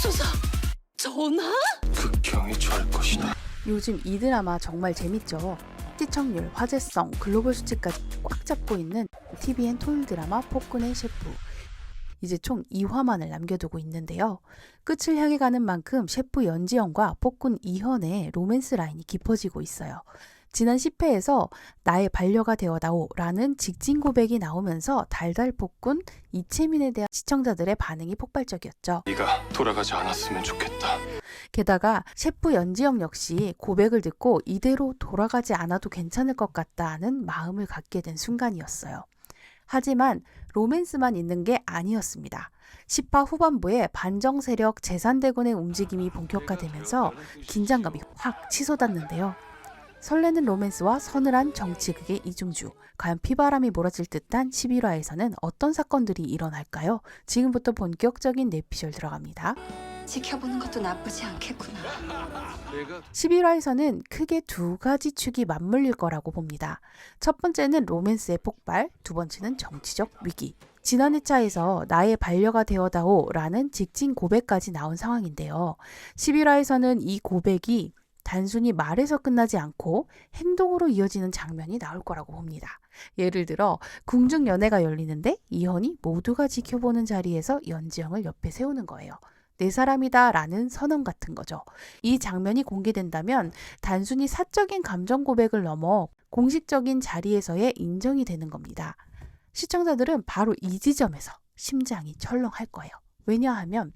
맙소사! 전하? 극경이 좋을 것이다. 요즘 이 드라마 정말 재밌죠. 시청률, 화제성, 글로벌 수치까지 꽉 잡고 있는 TVN 토요일 드라마 폭군의 셰프. 이제 총 2화만을 남겨두고 있는데요. 끝을 향해 가는 만큼 셰프 연지영과 폭군 이현의 로맨스 라인이 깊어지고 있어요. 지난 10회에서 나의 반려가 되어다오 라는 직진 고백이 나오면서 달달 폭군 이채민에 대한 시청자들의 반응이 폭발적이었죠. 네가 돌아가지 않았으면 좋겠다. 게다가 셰프 연지영 역시 고백을 듣고 이대로 돌아가지 않아도 괜찮을 것 같다는 마음을 갖게 된 순간이었어요. 하지만 로맨스만 있는 게 아니었습니다. 10화 후반부에 반정 세력 재산대군의 움직임이 본격화되면서 긴장감이 확 치솟았는데요. 설레는 로맨스와 서늘한 정치극의 이중주. 과연 피바람이 몰아칠 듯한 11화에서는 어떤 사건들이 일어날까요? 지금부터 본격적인 내피셜 들어갑니다. 지켜보는 것도 나쁘지 않겠구나. 11화에서는 크게 두 가지 축이 맞물릴 거라고 봅니다. 첫 번째는 로맨스의 폭발, 두 번째는 정치적 위기. 지난 회차에서 나의 반려가 되어다오 라는 직진 고백까지 나온 상황인데요. 11화에서는 이 고백이 단순히 말에서 끝나지 않고 행동으로 이어지는 장면이 나올 거라고 봅니다. 예를 들어 궁중 연회가 열리는데 이현이 모두가 지켜보는 자리에서 연지영을 옆에 세우는 거예요. 내 사람이다 라는 선언 같은 거죠. 이 장면이 공개된다면 단순히 사적인 감정 고백을 넘어 공식적인 자리에서의 인정이 되는 겁니다. 시청자들은 바로 이 지점에서 심장이 철렁할 거예요. 왜냐하면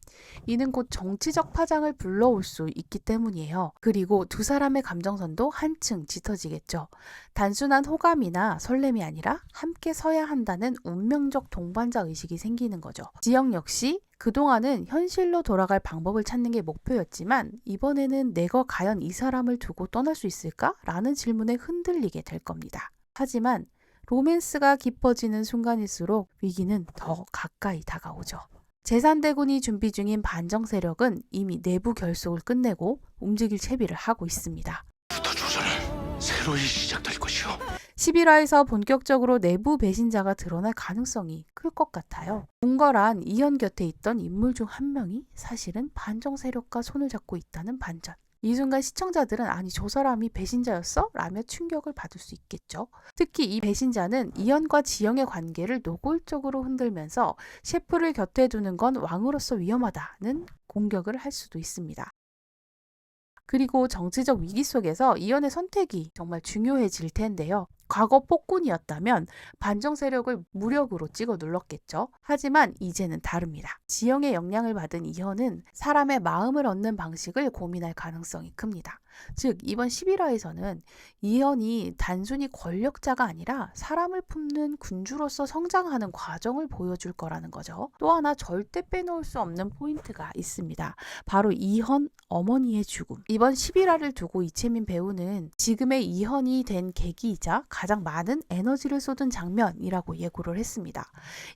이는 곧 정치적 파장을 불러올 수 있기 때문이에요. 그리고 두 사람의 감정선도 한층 짙어지겠죠. 단순한 호감이나 설렘이 아니라 함께 서야 한다는 운명적 동반자 의식이 생기는 거죠. 지영 역시 그동안은 현실로 돌아갈 방법을 찾는 게 목표였지만 이번에는 내가 과연 이 사람을 두고 떠날 수 있을까? 라는 질문에 흔들리게 될 겁니다. 하지만 로맨스가 깊어지는 순간일수록 위기는 더 가까이 다가오죠. 재산대군이 준비 중인 반정 세력은 이미 내부 결속을 끝내고 움직일 채비를 하고 있습니다. 부터 조선은 새로이 시작될 것이오. 11화에서 본격적으로 내부 배신자가 드러날 가능성이 클 것 같아요. 궁궐한 이현 곁에 있던 인물 중 한 명이 사실은 반정 세력과 손을 잡고 있다는 반전. 이 순간 시청자들은 아니 저 사람이 배신자였어? 라며 충격을 받을 수 있겠죠. 특히 이 배신자는 이현과 지영의 관계를 노골적으로 흔들면서 셰프를 곁에 두는 건 왕으로서 위험하다는 공격을 할 수도 있습니다. 그리고 정치적 위기 속에서 이현의 선택이 정말 중요해질 텐데요. 과거 폭군이었다면 반정 세력을 무력으로 찍어 눌렀겠죠. 하지만 이제는 다릅니다. 지영의 영향을 받은 이현은 사람의 마음을 얻는 방식을 고민할 가능성이 큽니다. 즉 이번 11화에서는 이현이 단순히 권력자가 아니라 사람을 품는 군주로서 성장하는 과정을 보여줄 거라는 거죠. 또 하나 절대 빼놓을 수 없는 포인트가 있습니다. 바로 이현 어머니의 죽음. 이번 11화를 두고 이채민 배우는 지금의 이현이 된 계기이자 가장 많은 에너지를 쏟은 장면이라고 예고를 했습니다.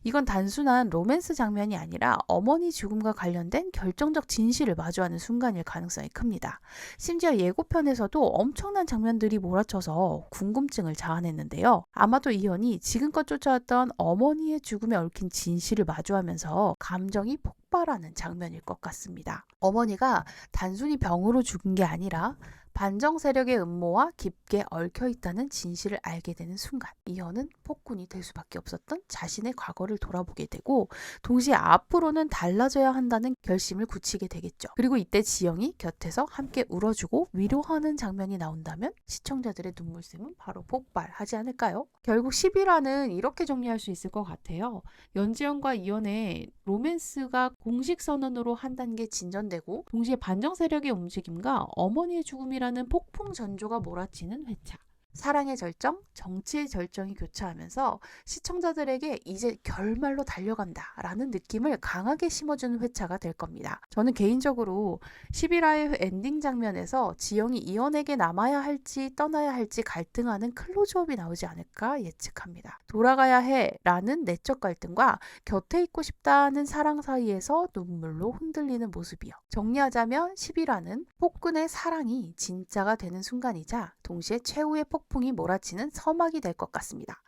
이건 단순한 로맨스 장면이 아니라 어머니 죽음과 관련된 결정적 진실을 마주하는 순간일 가능성이 큽니다. 심지어 예고편에서도 엄청난 장면들이 몰아쳐서 궁금증을 자아냈는데요. 아마도 이현이 지금껏 쫓아왔던 어머니의 죽음에 얽힌 진실을 마주하면서 감정이 폭발하는 장면일 것 같습니다. 어머니가 단순히 병으로 죽은 게 아니라 반정 세력의 음모와 깊게 얽혀 있다는 진실을 알게 되는 순간 이현은 폭군이 될 수밖에 없었던 자신의 과거를 돌아보게 되고 동시에 앞으로는 달라져야 한다는 결심을 굳히게 되겠죠. 그리고 이때 지영이 곁에서 함께 울어주고 위로하는 장면이 나온다면 시청자들의 눈물샘은 바로 폭발하지 않을까요? 결국 11화는 이렇게 정리할 수 있을 것 같아요. 연지영과 이현의 로맨스가 공식 선언으로 한 단계 진전되고 동시에 반정 세력의 움직임과 어머니의 죽음이라는 폭풍 전조가 몰아치는 회차. 사랑의 절정, 정치의 절정이 교차하면서 시청자들에게 이제 결말로 달려간다 라는 느낌을 강하게 심어주는 회차가 될 겁니다. 저는 개인적으로 11화의 엔딩 장면에서 지영이 이현에게 남아야 할지 떠나야 할지 갈등하는 클로즈업이 나오지 않을까 예측합니다. 돌아가야 해 라는 내적 갈등과 곁에 있고 싶다는 사랑 사이에서 눈물로 흔들리는 모습이요. 정리하자면 11화는 폭군의 사랑이 진짜가 되는 순간이자 동시에 최후의 폭풍이 몰아치는 서막이 될 것 같습니다.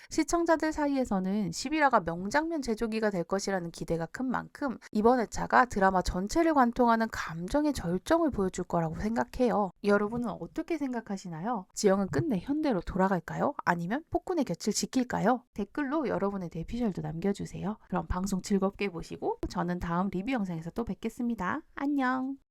시청자들 사이에서는 11화가 명장면 제조기가 될 것이라는 기대가 큰 만큼 이번 회차가 드라마 전체를 관통하는 감정의 절정을 보여줄 거라고 생각해요. 여러분은 어떻게 생각하시나요? 지영은 끝내 현대로 돌아갈까요? 아니면 폭군의 곁을 지킬까요? 댓글로 여러분의 내피셜도 남겨주세요. 그럼 방송 즐겁게 보시고 저는 다음 리뷰 영상에서 또 뵙겠습니다. 안녕.